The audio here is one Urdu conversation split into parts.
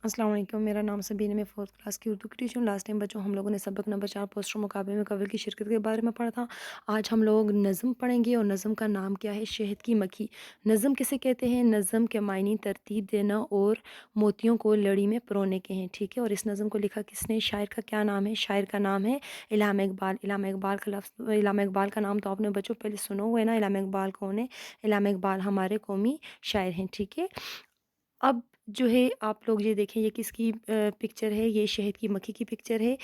السلام علیکم، میرا نام سبین ہے، میں 4th کلاس کی اردو کی ٹیچر ہوں۔ لاسٹ ٹائم بچوں ہم لوگوں نے سبق نمبر 4 پوسٹر مقابلے میں کول کی شرکت کے بارے میں پڑھا تھا۔ آج ہم لوگ نظم پڑھیں گے اور نظم کا نام کیا ہے؟ شہد کی مکھی۔ نظم کسے کہتے ہیں؟ نظم کے معنی ترتیب دینا اور موتیوں کو لڑی میں پرونے کے ہیں، ٹھیک ہے۔ اور اس نظم کو لکھا کس نے؟ شاعر کا کیا نام ہے؟ شاعر کا نام ہے علامہ اقبال۔ علامہ اقبال کا نام تو آپ نے بچوں پہلے سنا ہوا ہے نا۔ علامہ اقبال کون ہے؟ علامہ اقبال ہمارے قومی شاعر ہیں، ٹھیک ہے۔ اب جو ہے آپ لوگ یہ دیکھیں، یہ کس کی پکچر ہے؟ یہ شہد کی مکھی کی پکچر ہے۔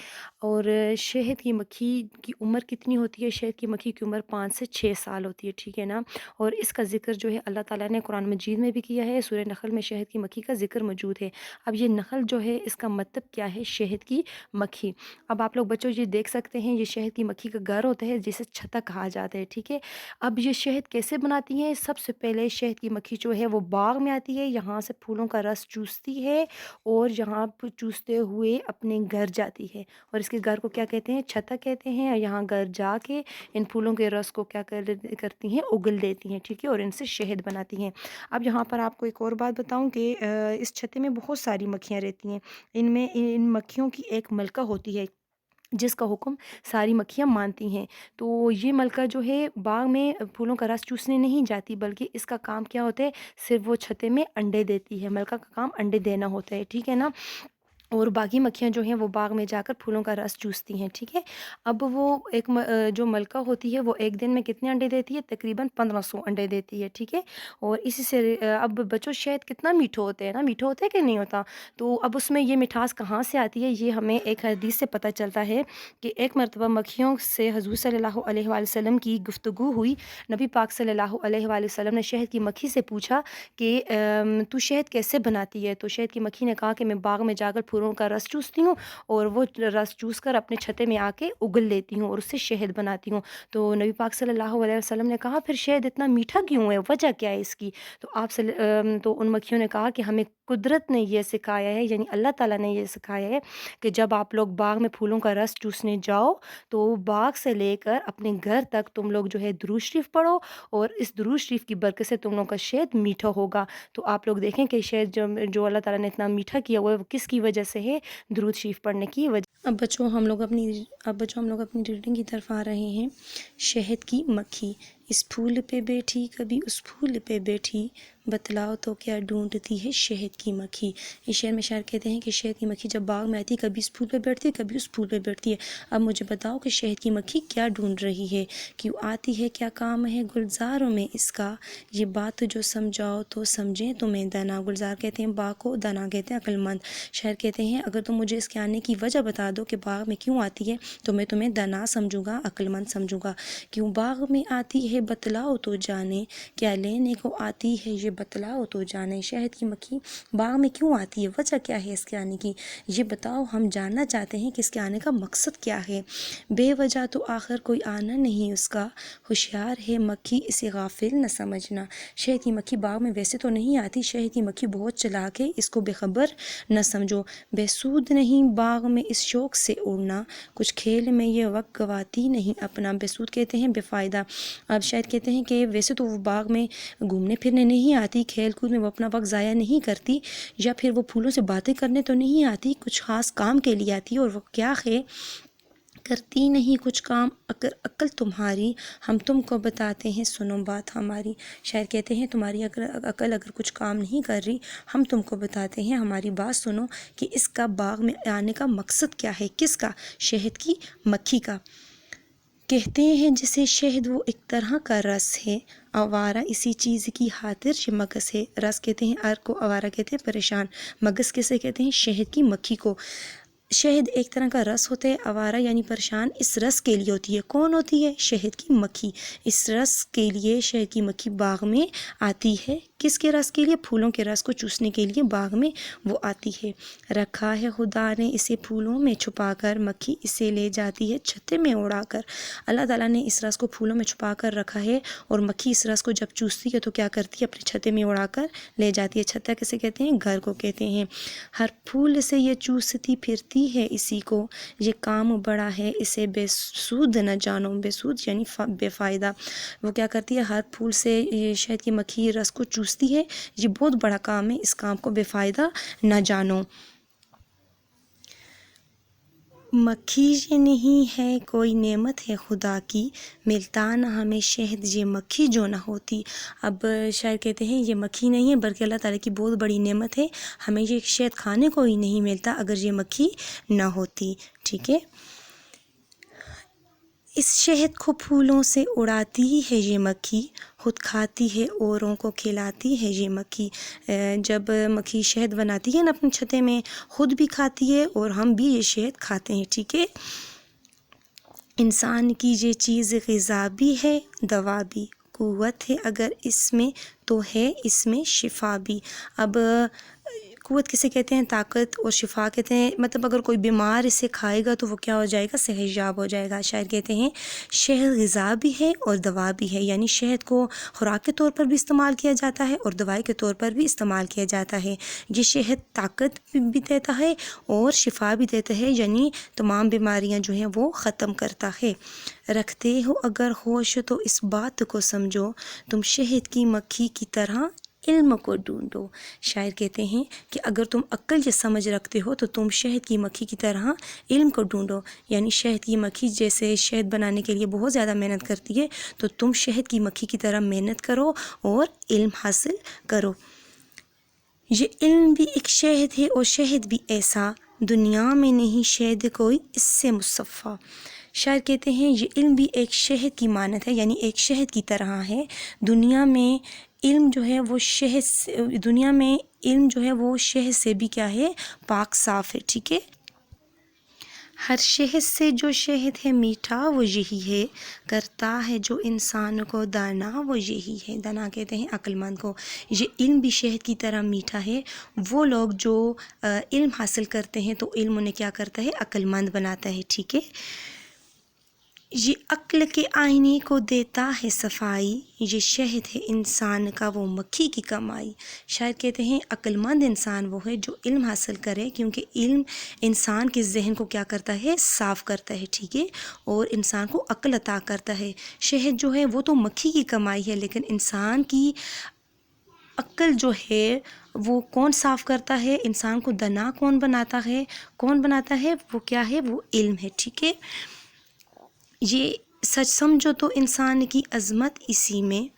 اور شہد کی مکھی کی عمر کتنی ہوتی ہے؟ شہد کی مکھی کی عمر 5 سے 6 سال ہوتی ہے، ٹھیک ہے نا۔ اور اس کا ذکر جو ہے اللہ تعالیٰ نے قرآن مجید میں بھی کیا ہے۔ سورہ نحل میں شہد کی مکھی کا ذکر موجود ہے۔ اب یہ نحل جو ہے اس کا مطلب کیا ہے؟ شہد کی مکھی۔ اب آپ لوگ بچوں یہ دیکھ سکتے ہیں، یہ شہد کی مکھی کا گھر ہوتا ہے جسے چھتا کہا جاتا ہے، ٹھیک ہے۔ اب یہ شہد کیسے بناتی ہیں؟ سب سے پہلے شہد کی مکھی جو ہے وہ باغ میں آتی ہے، یہاں سے پھولوں کا رس چوستی ہے اور یہاں پہ چوستے ہوئے اپنے گھر جاتی ہے۔ اور اس کے گھر کو کیا کہتے ہیں؟ چھتا کہتے ہیں۔ اور یہاں گھر جا کے ان پھولوں کے رس کو کیا کرتی ہیں؟ اگل دیتی ہیں، ٹھیک ہے، اور ان سے شہد بناتی ہیں۔ اب یہاں پر آپ کو ایک اور بات بتاؤں کہ اس چھتے میں بہت ساری مکھیاں رہتی ہیں۔ ان مکھیوں کی ایک ملکہ ہوتی ہے جس کا حکم ساری مکھیاں مانتی ہیں۔ تو یہ ملکہ جو ہے باغ میں پھولوں کا رس چوسنے نہیں جاتی، بلکہ اس کا کام کیا ہوتا ہے؟ صرف وہ چھتے میں انڈے دیتی ہے۔ ملکہ کا کام انڈے دینا ہوتا ہے، ٹھیک ہے نا۔ اور باقی مکھیاں جو ہیں وہ باغ میں جا کر پھولوں کا رس چوستی ہیں، ٹھیک ہے۔ اب وہ جو ملکہ ہوتی ہے وہ ایک دن میں کتنے انڈے دیتی ہے؟ تقریباً 1500 انڈے دیتی ہے، ٹھیک ہے۔ اور اسی سے اب بچوں شہد کتنا میٹھا ہوتا ہے نا، میٹھا ہوتا ہے کہ نہیں ہوتا؟ تو اب اس میں یہ مٹھاس کہاں سے آتی ہے؟ یہ ہمیں ایک حدیث سے پتہ چلتا ہے کہ ایک مرتبہ مکھیوں سے حضور صلی اللہ علیہ وآلہ وسلم کی گفتگو ہوئی۔ نبی پاک صلی اللہ علیہ وآلہ وسلم نے شہد کی مکھی سے پوچھا کہ تو شہد کیسے بناتی ہے؟ تو شہد کی مکھی نے کہا کہ میں باغ میں جا کر پھولوں کا رس چوستی ہوں اور وہ رس چوس کر اپنے چھتے میں آ کے اگل لیتی ہوں اور اس سے شہد بناتی ہوں۔ تو نبی پاک صلی اللہ علیہ وسلم نے کہا پھر شہد اتنا میٹھا کیوں ہے؟ وجہ کیا ہے اس کی؟ تو ان مکھیوں نے کہا کہ ہمیں قدرت نے یہ سکھایا ہے، یعنی اللہ تعالیٰ نے یہ سکھایا ہے کہ جب آپ لوگ باغ میں پھولوں کا رس چوسنے جاؤ تو باغ سے لے کر اپنے گھر تک تم لوگ جو ہے درود شریف پڑھو، اور اس درود شریف کی برکت سے تم لوگ کا شہد میٹھا ہوگا۔ تو آپ لوگ دیکھیں کہ شہد جو اللہ تعالیٰ نے اتنا میٹھا کیا ہوا ہے وہ کس کی وجہ سے ہے؟ درود شریف پڑھنے کی وجہ۔ اب بچوں ہم لوگ اپنی ریڈنگ کی طرف آ رہے ہیں۔ شہد کی مکھی اس پھول پہ بیٹھی کبھی اس پھول پہ بیٹھی، بتلاؤ تو کیا ڈھونڈتی ہے شہد کی مکھی۔ اس شعر میں شاعر کہتے ہیں کہ شہد کی مکھی جب باغ میں آتی ہے کبھی اس پھول پہ بیٹھتی ہے کبھی اس پھول پہ بیٹھتی ہے۔ اب مجھے بتاؤ کہ شہد کی مکھی کیا ڈھونڈ رہی ہے، کیوں آتی ہے، کیا کام ہے گلزاروں میں اس کا، یہ بات جو سمجھاؤ تو سمجھیں تمہیں دنا۔ گلزار کہتے ہیں باغ کو، دنا کہتے ہیں عقل مند۔ شاعر کہتے ہیں اگر تم مجھے اس کے آنے کی وجہ بتا دو کہ باغ میں کیوں آتی ہے تو میں تمہیں دنا سمجھوں گا، عقل مند سمجھوں گا۔ کیوں باغ میں آتی ہے بتلاؤ تو جانے، کیا لینے کو آتی ہے یہ بتلاؤ تو جانے۔ شہد کی مکھی باغ میں کیوں آتی ہے، وجہ کیا ہے اس کے آنے کی، یہ بتاؤ، ہم جاننا چاہتے ہیں کہ اس کے آنے کا مقصد کیا ہے۔ بے وجہ تو آخر کوئی آنا نہیں اس کا، ہوشیار ہے مکھی اسے غافل نہ سمجھنا۔ شہد کی مکھی باغ میں ویسے تو نہیں آتی، شہد کی مکھی بہت چلاک ہے، اس کو بے خبر نہ سمجھو۔ بے سود نہیں باغ میں اس شوق سے اڑنا، کچھ کھیل میں یہ وقت گواتی نہیں اپنا۔ بے سود کہتے ہیں بے فائدہ۔ اب شاید کہتے ہیں کہ ویسے تو وہ باغ میں گھومنے پھرنے نہیں آتی، کھیل کود میں وہ اپنا وقت ضائع نہیں کرتی، یا پھر وہ پھولوں سے باتیں کرنے تو نہیں آتی، کچھ خاص کام کے لیے آتی ہے، اور وہ کیا ہے، کرتی نہیں کچھ کام اگر عقل تمہاری، ہم تم کو بتاتے ہیں سنو بات ہماری۔ شاعر کہتے ہیں تمہاری عقل اگر کچھ کام نہیں کر رہی، ہم تم کو بتاتے ہیں ہماری بات سنو کہ اس کا باغ میں آنے کا مقصد کیا ہے، کس کا، شہد کی مکھی کا۔ کہتے ہیں جسے شہد وہ ایک طرح کا رس ہے، آوارہ اسی چیز کی خاطر یہ مگس ہے۔ رس کہتے ہیں ار کو، آوارہ کہتے ہیں پریشان، مگس کسے کہتے ہیں، شہد کی مکھی کو۔ شہد ایک طرح کا رس ہوتا ہے، آوارہ یعنی پریشان اس رس کے لیے ہوتی ہے، کون ہوتی ہے، شہد کی مکھی۔ اس رس کے لیے شہد کی مکھی باغ میں آتی ہے، کس کے رس کے لیے، پھولوں کے رس کو چوسنے کے لیے باغ میں وہ آتی ہے۔ رکھا ہے خدا نے اسے پھولوں میں چھپا کر، مکھی اسے لے جاتی ہے چھتے میں اڑا کر۔ اللہ تعالیٰ نے اس رس کو پھولوں میں چھپا کر رکھا ہے، اور مکھی اس رس کو جب چوستی ہے تو کیا کرتی ہے، اپنے چھتے میں اڑا کر لے جاتی ہے۔ چھتا کسے کہتے ہیں، گھر کو کہتے ہیں۔ ہر پھول سے یہ چوستی پھرتی ہے اسی کو، یہ کام بڑا ہے اسے بے سود نہ جانو، بے سود یعنی بے فائدہ۔ وہ کیا کرتی ہے، ہر پھول سے یہ شہد کی مکھی رس کو چوستی ہے، یہ بہت بڑا کام ہے، اس کام کو بے فائدہ نہ جانو۔ مکھی یہ نہیں ہے کوئی نعمت ہے خدا کی، ملتا نہ ہمیں شہد یہ مکھی جو نہ ہوتی۔ اب شاعر کہتے ہیں یہ مکھی نہیں ہے بلکہ اللہ تعالیٰ کی بہت بڑی نعمت ہے، ہمیں یہ شہد کھانے کو ہی نہیں ملتا اگر یہ مکھی نہ ہوتی، ٹھیک ہے۔ اس شہد کو پھولوں سے اڑاتی ہے یہ مکھی، خود کھاتی ہے اوروں کو کھلاتی ہے یہ مکھی۔ جب مکھی شہد بناتی ہے نا اپنے چھتے میں، خود بھی کھاتی ہے اور ہم بھی یہ شہد کھاتے ہیں، ٹھیک ہے۔ انسان کی یہ چیز غذا بھی ہے دوا بھی، قوت ہے اگر اس میں تو ہے اس میں شفا بھی۔ اب قوت کسے کہتے ہیں، طاقت، اور شفا کہتے ہیں مطلب اگر کوئی بیمار اسے کھائے گا تو وہ کیا ہو جائے گا، صحت یاب ہو جائے گا۔ شاعر کہتے ہیں شہد غذا بھی ہے اور دوا بھی ہے، یعنی شہد کو خوراک کے طور پر بھی استعمال کیا جاتا ہے اور دوائی کے طور پر بھی استعمال کیا جاتا ہے۔ یہ شہد طاقت بھی دیتا ہے اور شفا بھی دیتا ہے، یعنی تمام بیماریاں جو ہیں وہ ختم کرتا ہے۔ رکھتے ہو اگر ہوش تو اس بات کو سمجھو، تم شہد کی مکھی کی طرح علم کو ڈھونڈو۔ شاعر کہتے ہیں کہ اگر تم عقل یا سمجھ رکھتے ہو تو تم شہد کی مکھی کی طرح علم کو ڈھونڈو، یعنی شہد کی مکھی جیسے شہد بنانے کے لیے بہت زیادہ محنت کرتی ہے تو تم شہد کی مکھی کی طرح محنت کرو اور علم حاصل کرو۔ یہ علم بھی ایک شہد ہے اور شہد بھی ایسا، دنیا میں نہیں شہد کوئی اس سے مصفا۔ شاعر کہتے ہیں یہ علم بھی ایک شہد کی مانند ہے، یعنی ایک شہد کی طرح ہے۔ دنیا میں علم جو ہے وہ شہد سے بھی کیا ہے، پاک صاف ہے، ٹھیک ہے۔ ہر شہد سے جو شہد ہے میٹھا وہ یہی ہے، کرتا ہے جو انسان کو دانا وہ یہی ہے۔ دانا کہتے ہیں عقل مند کو۔ یہ علم بھی شہد کی طرح میٹھا ہے۔ وہ لوگ جو علم حاصل کرتے ہیں تو علم انہیں کیا کرتا ہے، عقل مند بناتا ہے، ٹھیک ہے۔ یہ عقل کے آئینے کو دیتا ہے صفائی، یہ شہد ہے انسان کا وہ مکھی کی کمائی۔ شاعر کہتے ہیں عقل مند انسان وہ ہے جو علم حاصل کرے، کیونکہ علم انسان کے ذہن کو کیا کرتا ہے، صاف کرتا ہے، ٹھیک ہے، اور انسان کو عقل عطا کرتا ہے۔ شہد جو ہے وہ تو مکھی کی کمائی ہے، لیکن انسان کی عقل جو ہے وہ کون صاف کرتا ہے، انسان کو دانا کون بناتا ہے، وہ کیا ہے، وہ علم ہے، ٹھیک ہے۔ یہ سچ سمجھو تو انسان کی عظمت اسی میں،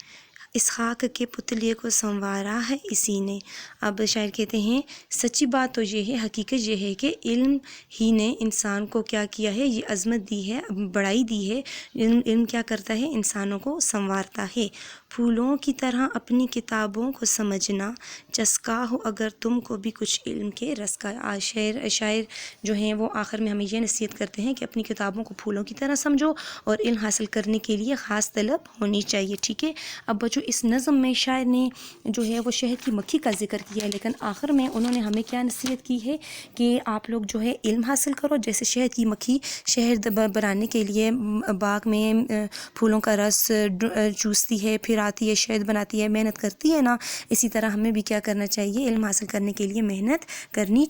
اس خاک کے پتلے کو سنوارا ہے اسی نے۔ اب شاعر کہتے ہیں سچی بات تو یہ ہے، حقیقت یہ ہے کہ علم ہی نے انسان کو کیا کیا ہے، یہ عظمت دی ہے، بڑائی دی ہے۔ علم کیا کرتا ہے، انسانوں کو سنوارتا ہے۔ پھولوں کی طرح اپنی کتابوں کو سمجھنا، چسکا ہو اگر تم کو بھی کچھ علم کے رس کا۔ شاعر جو ہیں وہ آخر میں ہمیں یہ نصیحت کرتے ہیں کہ اپنی کتابوں کو پھولوں کی طرح سمجھو اور علم حاصل کرنے کے لیے خاص طلب ہونی چاہیے، ٹھیک ہے۔ اب بچوں اس نظم میں شاعر نے جو ہے وہ شہد کی مکھی کا ذکر کیا ہے، لیکن آخر میں انہوں نے ہمیں کیا نصیحت کی ہے کہ آپ لوگ جو ہے علم حاصل کرو، جیسے شہد کی مکھی شہد بنانے کے لیے باغ میں پھولوں کا رس چوستی ہے، پھر آتی ہے شہد بناتی ہے، محنت کرتی ہے نا، اسی طرح ہمیں بھی کیا کرنا چاہیے، علم حاصل کرنے کے لیے محنت کرنی